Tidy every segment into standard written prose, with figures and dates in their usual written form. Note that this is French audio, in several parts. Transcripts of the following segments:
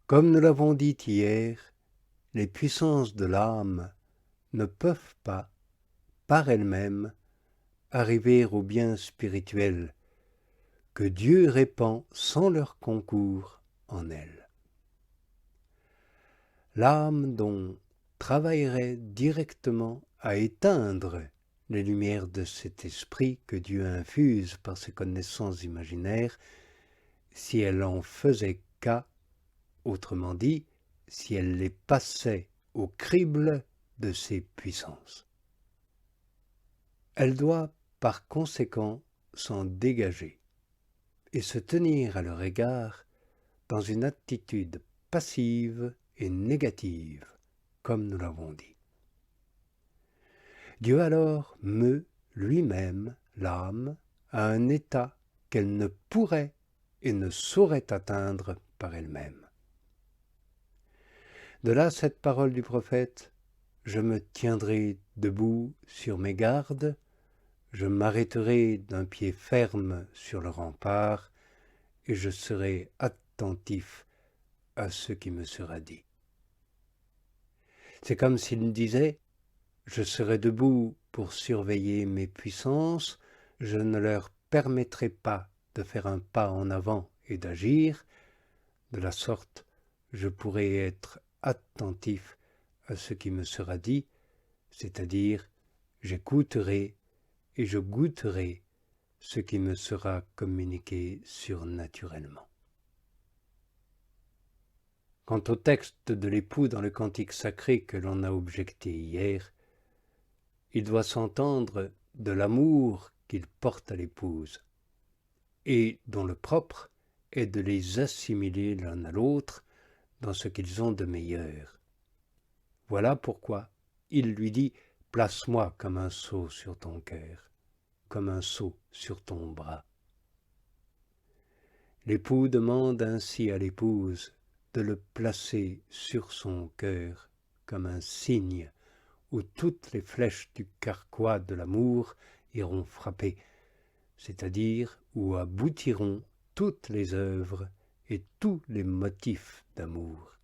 Comme nous l'avons dit hier, les puissances de l'âme ne peuvent pas, par elles-mêmes, arriver au bien spirituel que Dieu répand sans leur concours en elles. L'âme dont travaillerait directement à éteindre les lumières de cet esprit que Dieu infuse par ses connaissances imaginaires, si elle en faisait cas, autrement dit, si elle les passait au crible de ses puissances. Elle doit par conséquent s'en dégager et se tenir à leur égard dans une attitude passive et négative, comme nous l'avons dit. Dieu alors meut lui-même l'âme à un état qu'elle ne pourrait et ne saurait atteindre par elle-même. De là cette parole du prophète: « Je me tiendrai debout sur mes gardes, je m'arrêterai d'un pied ferme sur le rempart, et je serai attentif à ce qui me sera dit. » C'est comme s'il disait: je serai debout pour surveiller mes puissances, je ne leur permettrai pas de faire un pas en avant et d'agir, de la sorte je pourrai être attentif à ce qui me sera dit, c'est-à-dire j'écouterai et je goûterai ce qui me sera communiqué surnaturellement. Quant au texte de l'époux dans le cantique sacré que l'on a objecté hier, il doit s'entendre de l'amour qu'il porte à l'épouse, et dont le propre est de les assimiler l'un à l'autre dans ce qu'ils ont de meilleur. Voilà pourquoi il lui dit: « Place-moi comme un sceau sur ton cœur, comme un sceau sur ton bras. » L'époux demande ainsi à l'épouse de le placer sur son cœur comme un signe où toutes les flèches du carquois de l'amour iront frapper, c'est-à-dire où aboutiront toutes les œuvres et tous les motifs d'amour.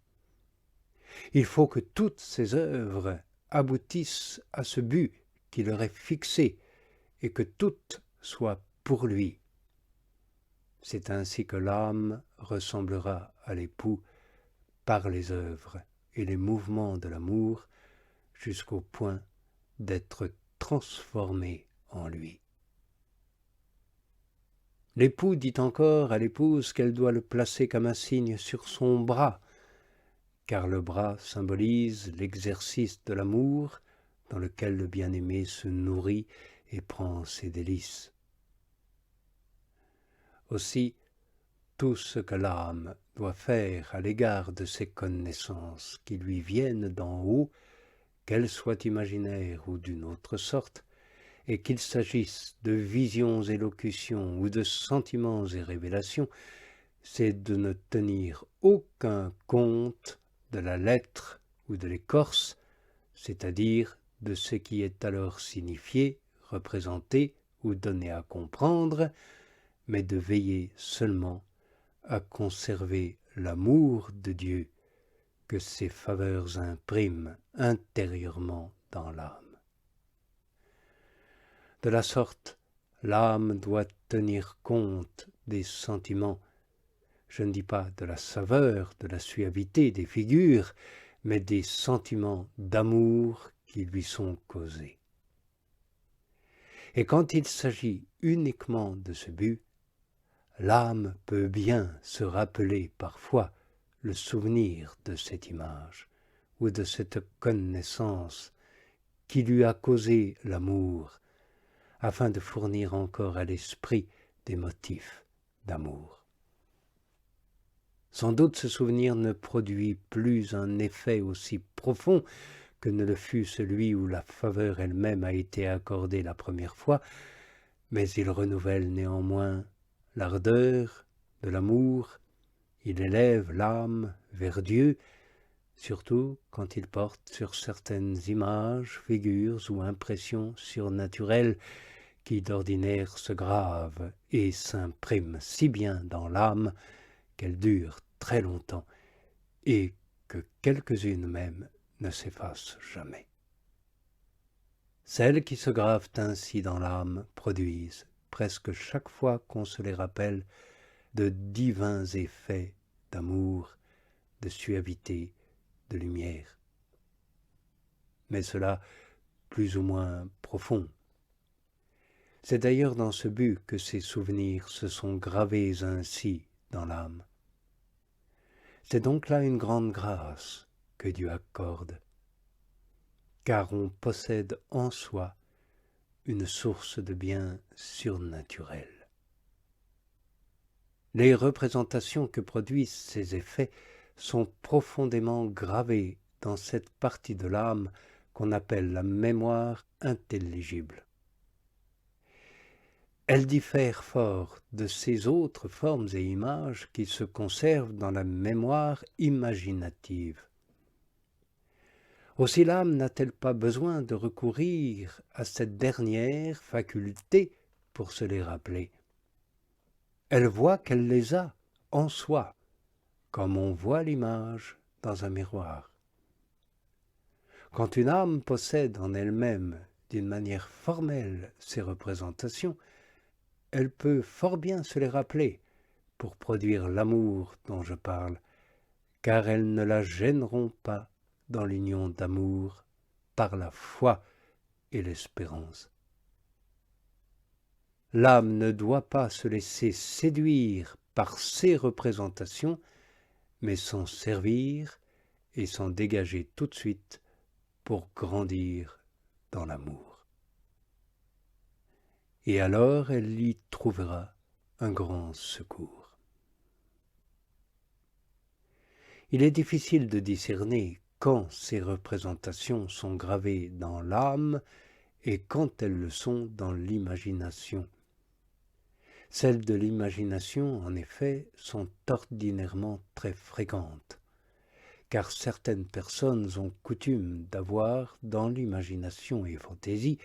Il faut que toutes ces œuvres aboutissent à ce but qui leur est fixé et que toutes soient pour lui. C'est ainsi que l'âme ressemblera à l'époux par les œuvres et les mouvements de l'amour jusqu'au point d'être transformée en lui. L'époux dit encore à l'épouse qu'elle doit le placer comme un signe sur son bras, car le bras symbolise l'exercice de l'amour dans lequel le bien-aimé se nourrit et prend ses délices. Aussi, tout ce que l'âme doit faire à l'égard de ces connaissances qui lui viennent d'en haut, qu'elles soient imaginaires ou d'une autre sorte, et qu'il s'agisse de visions, élocutions ou de sentiments et révélations, c'est de ne tenir aucun compte de la lettre ou de l'écorce, c'est-à-dire de ce qui est alors signifié, représenté ou donné à comprendre, mais de veiller seulement à conserver l'amour de Dieu que ses faveurs impriment intérieurement dans l'âme. De la sorte, l'âme doit tenir compte des sentiments, je ne dis pas de la saveur, de la suavité des figures, mais des sentiments d'amour qui lui sont causés. Et quand il s'agit uniquement de ce but, l'âme peut bien se rappeler parfois le souvenir de cette image ou de cette connaissance qui lui a causé l'amour, afin de fournir encore à l'esprit des motifs d'amour. Sans doute ce souvenir ne produit plus un effet aussi profond que ne le fut celui où la faveur elle-même a été accordée la première fois, mais il renouvelle néanmoins l'ardeur de l'amour, il élève l'âme vers Dieu, surtout quand il porte sur certaines images, figures ou impressions surnaturelles qui d'ordinaire se gravent et s'impriment si bien dans l'âme qu'elles durent très longtemps et que quelques-unes même ne s'effacent jamais. Celles qui se gravent ainsi dans l'âme produisent, presque chaque fois qu'on se les rappelle, de divins effets d'amour, de suavité, de lumière. Mais cela plus ou moins profond. C'est d'ailleurs dans ce but que ces souvenirs se sont gravés ainsi dans l'âme. C'est donc là une grande grâce que Dieu accorde, car on possède en soi une source de bien surnaturel. Les représentations que produisent ces effets sont profondément gravées dans cette partie de l'âme qu'on appelle la mémoire intelligible. Elle diffère fort de ces autres formes et images qui se conservent dans la mémoire imaginative. Aussi l'âme n'a-t-elle pas besoin de recourir à cette dernière faculté pour se les rappeler. Elle voit qu'elle les a en soi, comme on voit l'image dans un miroir. Quand une âme possède en elle-même d'une manière formelle ces représentations, elle peut fort bien se les rappeler pour produire l'amour dont je parle, car elles ne la gêneront pas dans l'union d'amour par la foi et l'espérance. L'âme ne doit pas se laisser séduire par ces représentations, mais s'en servir et s'en dégager tout de suite pour grandir dans l'amour. Et alors elle y trouvera un grand secours. Il est difficile de discerner quand ces représentations sont gravées dans l'âme et quand elles le sont dans l'imagination. Celles de l'imagination, en effet, sont ordinairement très fréquentes, car certaines personnes ont coutume d'avoir, dans l'imagination et fantaisie,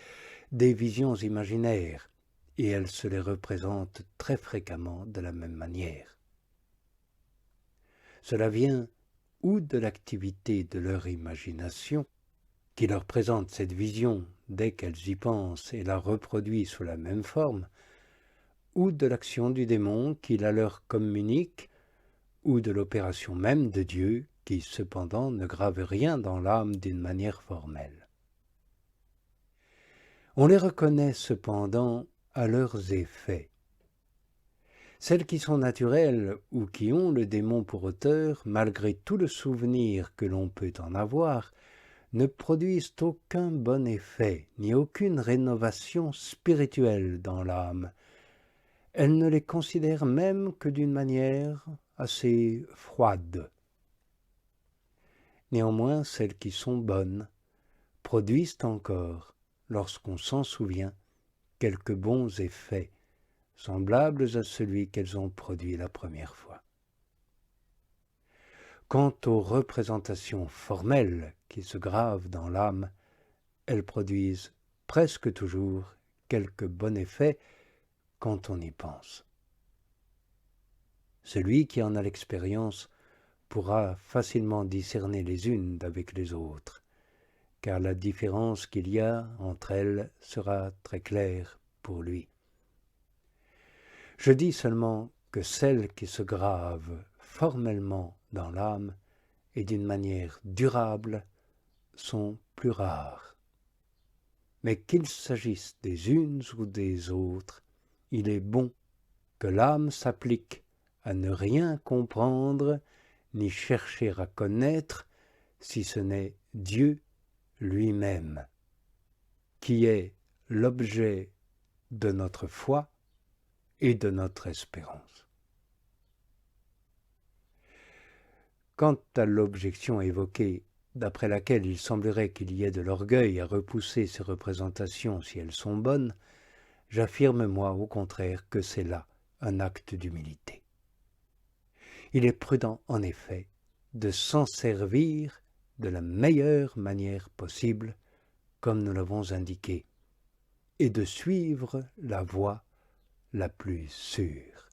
des visions imaginaires, et elles se les représentent très fréquemment de la même manière. Cela vient ou de l'activité de leur imagination, qui leur présente cette vision dès qu'elles y pensent et la reproduit sous la même forme, ou de l'action du démon qui la leur communique, ou de l'opération même de Dieu qui cependant ne grave rien dans l'âme d'une manière formelle. On les reconnaît cependant à leurs effets. Celles qui sont naturelles ou qui ont le démon pour auteur, malgré tout le souvenir que l'on peut en avoir, ne produisent aucun bon effet, ni aucune rénovation spirituelle dans l'âme. Elles ne les considèrent même que d'une manière assez froide. Néanmoins, celles qui sont bonnes produisent encore, lorsqu'on s'en souvient, quelques bons effets, semblables à celui qu'elles ont produit la première fois. Quant aux représentations formelles qui se gravent dans l'âme, elles produisent presque toujours quelques bons effets quand on y pense. Celui qui en a l'expérience pourra facilement discerner les unes d'avec les autres, car la différence qu'il y a entre elles sera très claire pour lui. Je dis seulement que celles qui se gravent formellement dans l'âme et d'une manière durable sont plus rares. Mais qu'il s'agisse des unes ou des autres, il est bon que l'âme s'applique à ne rien comprendre ni chercher à connaître si ce n'est Dieu lui-même, qui est l'objet de notre foi et de notre espérance. Quant à l'objection évoquée, d'après laquelle il semblerait qu'il y ait de l'orgueil à repousser ces représentations si elles sont bonnes, j'affirme moi au contraire que c'est là un acte d'humilité. Il est prudent en effet de s'en servir de la meilleure manière possible, comme nous l'avons indiqué, et de suivre la voie la plus sûre.